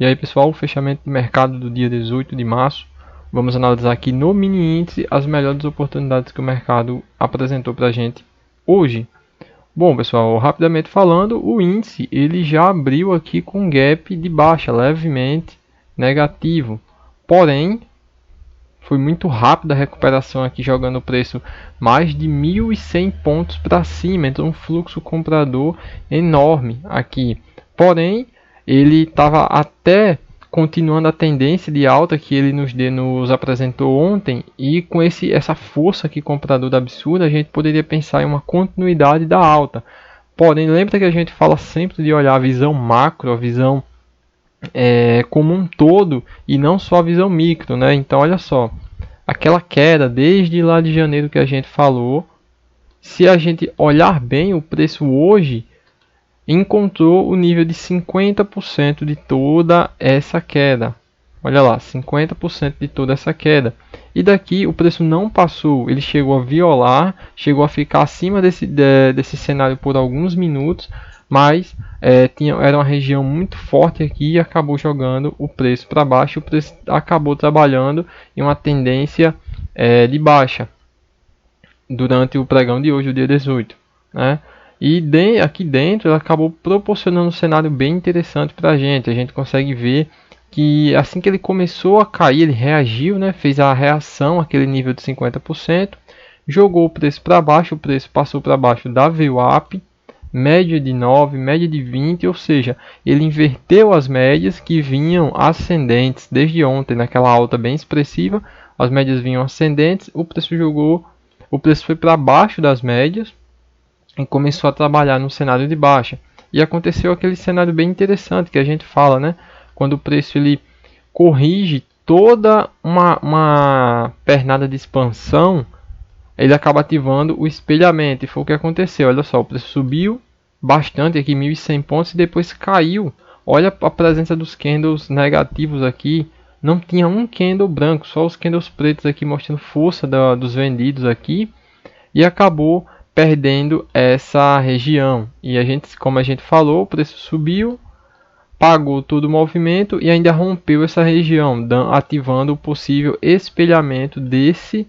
E aí pessoal, o fechamento de mercado do dia 18 de março. Vamos analisar aqui no mini índice as melhores oportunidades que o mercado apresentou para a gente hoje. Bom pessoal, rapidamente falando, o índice ele já abriu aqui com gap de baixa, levemente negativo. Porém, foi muito rápida a recuperação aqui, jogando o preço mais de 1.100 pontos para cima. Então um fluxo comprador enorme aqui. Porém, ele estava até continuando a tendência de alta que ele nos apresentou ontem, e com essa força aqui compradora absurda, a gente poderia pensar em uma continuidade da alta. Porém, lembra que a gente fala sempre de olhar a visão macro, a visão como um todo, e não só a visão micro, né? Então olha só, aquela queda desde lá de janeiro que a gente falou, se a gente olhar bem o preço hoje, encontrou o nível de 50% de toda essa queda. Olha lá, 50% de toda essa queda. E daqui o preço não passou, ele chegou a violar, chegou a ficar acima desse cenário por alguns minutos, mas era uma região muito forte aqui e acabou jogando o preço para baixo. O preço acabou trabalhando em uma tendência de baixa durante o pregão de hoje, o dia 18, né? E aqui dentro ela acabou proporcionando um cenário bem interessante para a gente. A gente consegue ver que assim que ele começou a cair, ele reagiu, né? Fez a reação àquele nível de 50%, jogou o preço para baixo, o preço passou para baixo da VWAP, média de 9, média de 20, ou seja, ele inverteu as médias que vinham ascendentes desde ontem, naquela alta bem expressiva. As médias vinham ascendentes, o preço foi para baixo das médias e começou a trabalhar no cenário de baixa. E aconteceu aquele cenário bem interessante que a gente fala, né? Quando o preço ele corrige toda uma pernada de expansão, ele acaba ativando o espelhamento. E foi o que aconteceu. Olha só, o preço subiu bastante aqui, 1.100 pontos, e depois caiu. Olha a presença dos candles negativos aqui. Não tinha um candle branco, só os candles pretos aqui mostrando força dos vendidos aqui. E acabou perdendo essa região. E como a gente falou, o preço subiu, pagou todo o movimento e ainda rompeu essa região, ativando o possível espelhamento desse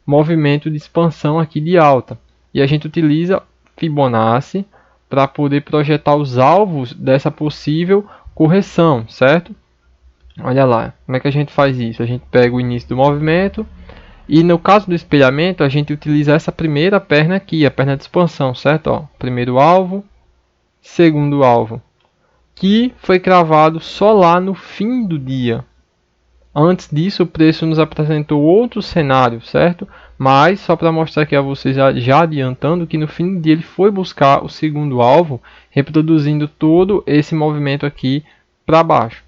movimento de expansão aqui de alta. E a gente utiliza Fibonacci para poder projetar os alvos dessa possível correção, certo? Olha lá, como é que a gente faz isso? A gente pega o início do movimento e no caso do espelhamento a gente utiliza essa primeira perna aqui, a perna de expansão, certo? Ó, primeiro alvo, segundo alvo, que foi cravado só lá no fim do dia. Antes disso, o preço nos apresentou outro cenário, certo? Mas só para mostrar aqui a vocês, já adiantando, que no fim do dia ele foi buscar o segundo alvo, reproduzindo todo esse movimento aqui para baixo.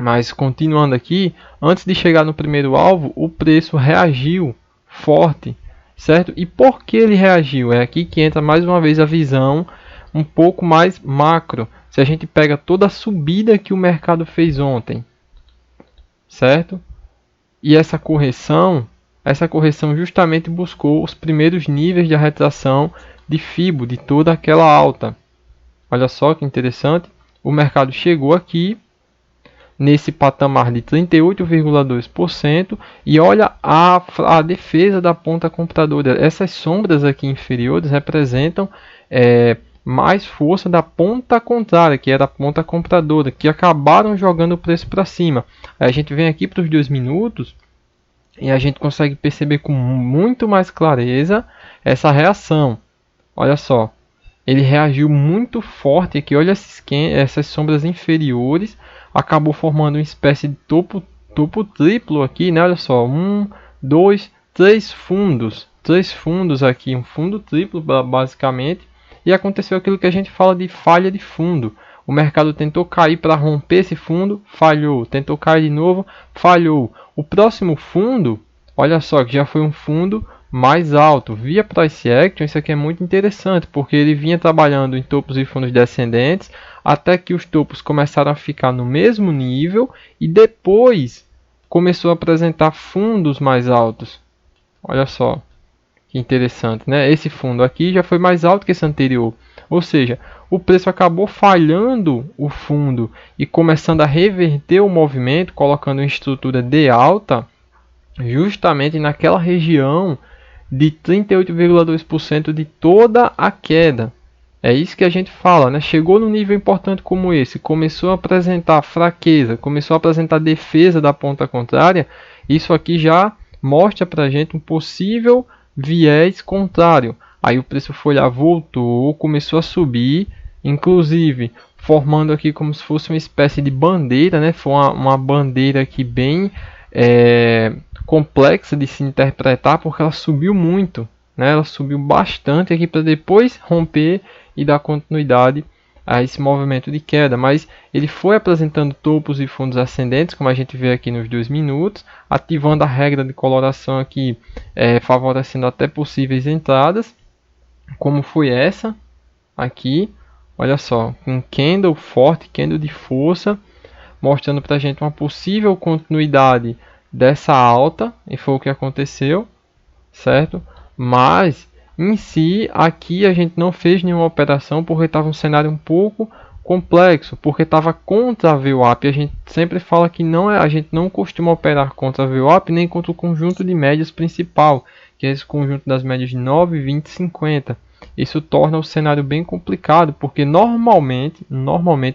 Mas continuando aqui, antes de chegar no primeiro alvo, o preço reagiu forte, certo? E por que ele reagiu? É aqui que entra mais uma vez a visão um pouco mais macro. Se a gente pega toda a subida que o mercado fez ontem, certo? E essa correção justamente buscou os primeiros níveis de retração de Fibo, de toda aquela alta. Olha só que interessante, o mercado chegou aqui nesse patamar de 38,2% e olha a defesa da ponta compradora. Essas sombras aqui inferiores representam mais força da ponta contrária, que era a ponta compradora, que acabaram jogando o preço para cima. Aí a gente vem aqui para os 2 minutos e a gente consegue perceber com muito mais clareza essa reação. Olha só, ele reagiu muito forte aqui. Olha essas sombras inferiores, acabou formando uma espécie de topo triplo aqui, né? Olha só, 1, 2, 3 fundos. 3 fundos aqui, um fundo triplo basicamente. E aconteceu aquilo que a gente fala de falha de fundo. O mercado tentou cair para romper esse fundo, falhou. Tentou cair de novo, falhou. O próximo fundo, olha só, que já foi um fundo mais alto. Via Price Action, isso aqui é muito interessante, porque ele vinha trabalhando em topos e fundos descendentes, até que os topos começaram a ficar no mesmo nível e depois começou a apresentar fundos mais altos. Olha só que interessante, né? Esse fundo aqui já foi mais alto que esse anterior. Ou seja, o preço acabou falhando o fundo e começando a reverter o movimento, colocando em estrutura de alta, justamente naquela região de 38,2% de toda a queda. É isso que a gente fala, né? Chegou num nível importante como esse, começou a apresentar fraqueza, começou a apresentar defesa da ponta contrária, isso aqui já mostra para a gente um possível viés contrário. Aí o preço foi lá, voltou, começou a subir, inclusive formando aqui como se fosse uma espécie de bandeira, né? Foi uma bandeira aqui bem complexa de se interpretar, porque ela subiu muito, né? Ela subiu bastante aqui para depois romper e dar continuidade a esse movimento de queda, mas ele foi apresentando topos e fundos ascendentes, como a gente vê aqui nos 2 minutos, ativando a regra de coloração aqui, favorecendo até possíveis entradas, como foi essa aqui, olha só, um candle forte, candle de força, mostrando para a gente uma possível continuidade dessa alta, e foi o que aconteceu, certo? Mas em si, aqui a gente não fez nenhuma operação porque estava um cenário um pouco complexo, porque estava contra a VWAP. A gente sempre fala que a gente não costuma operar contra a VWAP nem contra o conjunto de médias principal, que é esse conjunto das médias de 9, 20 e 50. Isso torna o cenário bem complicado, porque normalmente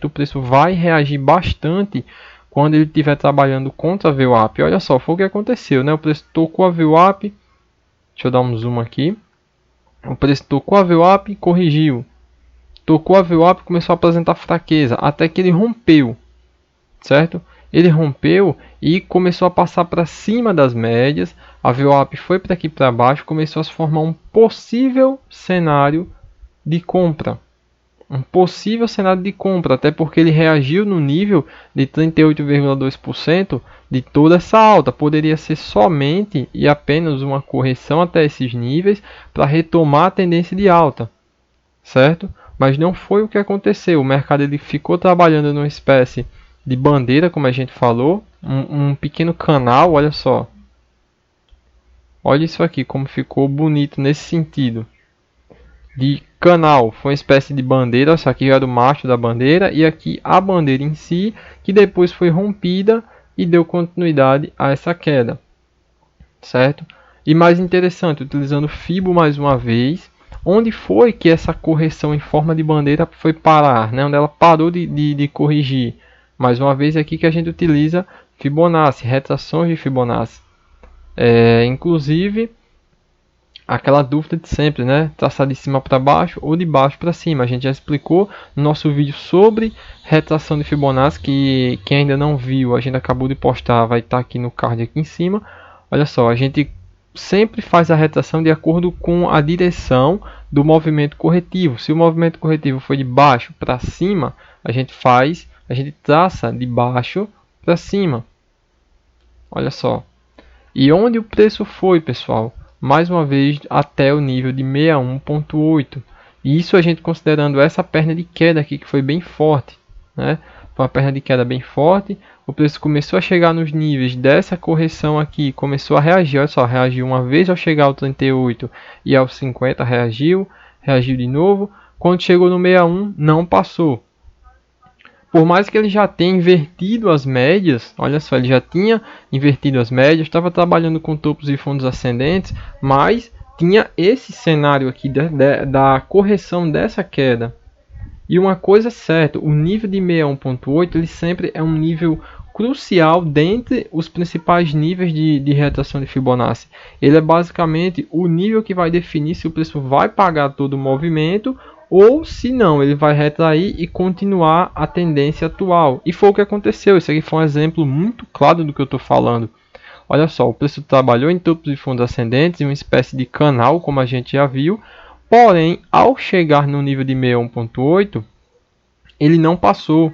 o preço vai reagir bastante quando ele estiver trabalhando contra a VWAP. Olha só, foi o que aconteceu, né? O preço tocou a VWAP, deixa eu dar um zoom aqui. O preço tocou a VWAP, corrigiu. Tocou a VWAP, começou a apresentar fraqueza, até que ele rompeu, certo? Ele rompeu e começou a passar para cima das médias. A VWAP foi para aqui para baixo, começou a se formar um possível cenário de compra. Um possível cenário de compra, até porque ele reagiu no nível de 38,2% de toda essa alta. Poderia ser somente e apenas uma correção até esses níveis para retomar a tendência de alta, certo? Mas não foi o que aconteceu. O mercado ele ficou trabalhando numa espécie de bandeira, como a gente falou, um pequeno canal, olha só. Olha isso aqui, como ficou bonito nesse sentido. De canal, foi uma espécie de bandeira, isso aqui era o macho da bandeira, e aqui a bandeira em si, que depois foi rompida e deu continuidade a essa queda, certo? E mais interessante, utilizando Fibo mais uma vez, onde foi que essa correção em forma de bandeira foi parar, né? Onde ela parou de corrigir. Mais uma vez aqui que a gente utiliza Fibonacci, retrações de Fibonacci. Inclusive, aquela dúvida de sempre, né? Traçar de cima para baixo ou de baixo para cima. A gente já explicou no nosso vídeo sobre retração de Fibonacci, que quem ainda não viu, a gente acabou de postar, vai estar aqui no card aqui em cima. Olha só, a gente sempre faz a retração de acordo com a direção do movimento corretivo. Se o movimento corretivo for de baixo para cima, a gente traça de baixo para cima. Olha só. E onde o preço foi, pessoal? Mais uma vez até o nível de 61.8. E isso a gente considerando essa perna de queda aqui que foi bem forte, né? Foi uma perna de queda bem forte. O preço começou a chegar nos níveis dessa correção aqui, começou a reagir. Olha só, reagiu uma vez ao chegar ao 38 e aos 50 reagiu de novo. Quando chegou no 61 não passou. Por mais que ele já tenha invertido as médias, olha só, ele já tinha invertido as médias, estava trabalhando com topos e fundos ascendentes, mas tinha esse cenário aqui da correção dessa queda. E uma coisa é certa, o nível de 61.8 ele sempre é um nível crucial dentre os principais níveis de retração de Fibonacci. Ele é basicamente o nível que vai definir se o preço vai pagar todo o movimento ou se não, ele vai retrair e continuar a tendência atual. E foi o que aconteceu. Esse aqui foi um exemplo muito claro do que eu estou falando. Olha só, o preço trabalhou em topos e fundos ascendentes, em uma espécie de canal, como a gente já viu. Porém, ao chegar no nível de 61.8, ele não passou.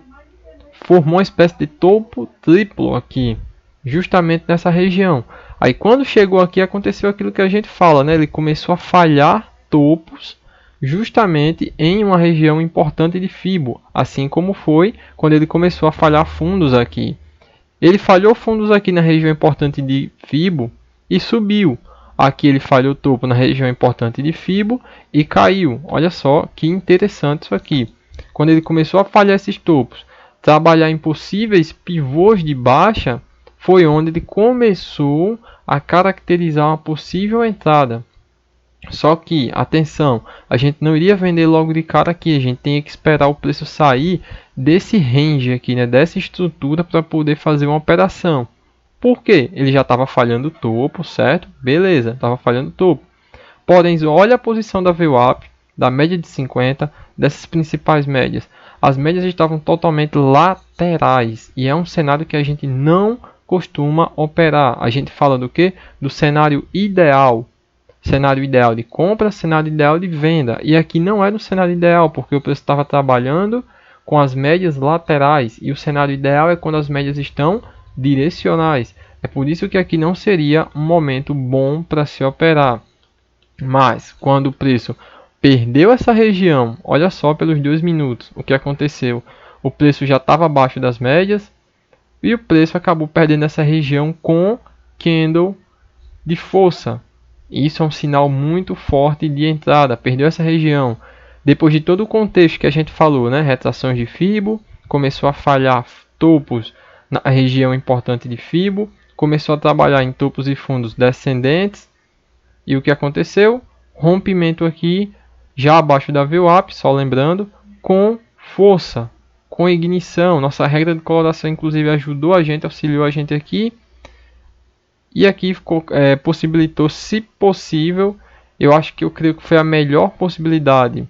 Formou uma espécie de topo triplo aqui, justamente nessa região. Aí quando chegou aqui, aconteceu aquilo que a gente fala, né? Ele começou a falhar topos justamente em uma região importante de Fibo, assim como foi quando ele começou a falhar fundos aqui. Ele falhou fundos aqui na região importante de Fibo e subiu. Aqui ele falhou topo na região importante de Fibo e caiu. Olha só que interessante isso aqui. quando ele começou a falhar esses topos, trabalhar em possíveis pivôs de baixa, foi onde ele começou a caracterizar uma possível entrada. Só que, atenção, a gente não iria vender logo de cara aqui, a gente tem que esperar o preço sair desse range aqui, né, dessa estrutura para poder fazer uma operação. Por quê? Ele já estava falhando o topo, certo? Beleza, estava falhando o topo. Porém, olha a posição da VWAP, da média de 50, dessas principais médias. As médias estavam totalmente laterais e é um cenário que a gente não costuma operar. A gente fala do que? Do cenário ideal. Cenário ideal de compra, cenário ideal de venda. E aqui não era o cenário ideal, porque o preço estava trabalhando com as médias laterais. E o cenário ideal é quando as médias estão direcionais. É por isso que aqui não seria um momento bom para se operar. Mas, quando o preço perdeu essa região, olha só pelos 2 minutos o que aconteceu. O preço já estava abaixo das médias e o preço acabou perdendo essa região com candle de força. Isso é um sinal muito forte de entrada. Perdeu essa região. Depois de todo o contexto que a gente falou, né? Retrações de Fibo, começou a falhar topos na região importante de Fibo, começou a trabalhar em topos e fundos descendentes. E o que aconteceu? Rompimento aqui, já abaixo da VWAP, só lembrando, com força, com ignição. Nossa regra de coloração, inclusive, ajudou a gente, auxiliou a gente aqui. E aqui possibilitou, se possível, eu creio que foi a melhor possibilidade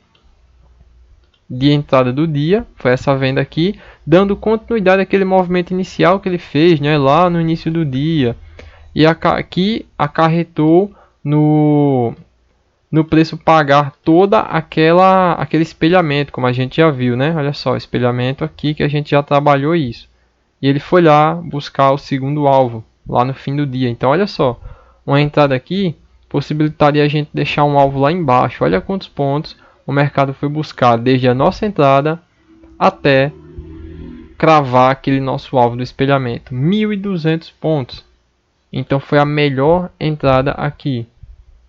de entrada do dia, foi essa venda aqui, dando continuidade àquele movimento inicial que ele fez, né, lá no início do dia. E aqui acarretou no preço pagar toda aquele espelhamento, como a gente já viu, né? Olha só, espelhamento aqui que a gente já trabalhou isso. E ele foi lá buscar o segundo alvo, lá no fim do dia. Então, olha só, uma entrada aqui possibilitaria a gente deixar um alvo lá embaixo. Olha quantos pontos o mercado foi buscar, desde a nossa entrada até cravar aquele nosso alvo do espelhamento. 1.200 pontos. Então, foi a melhor entrada aqui.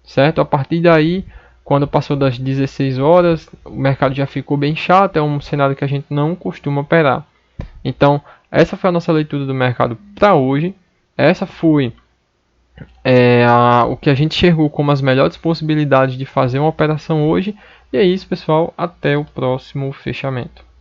Certo? A partir daí, quando passou das 16 horas, o mercado já ficou bem chato, é um cenário que a gente não costuma operar. Então, essa foi a nossa leitura do mercado para hoje. Essa foi o que a gente enxergou como as melhores possibilidades de fazer uma operação hoje. E é isso, pessoal. Até o próximo fechamento.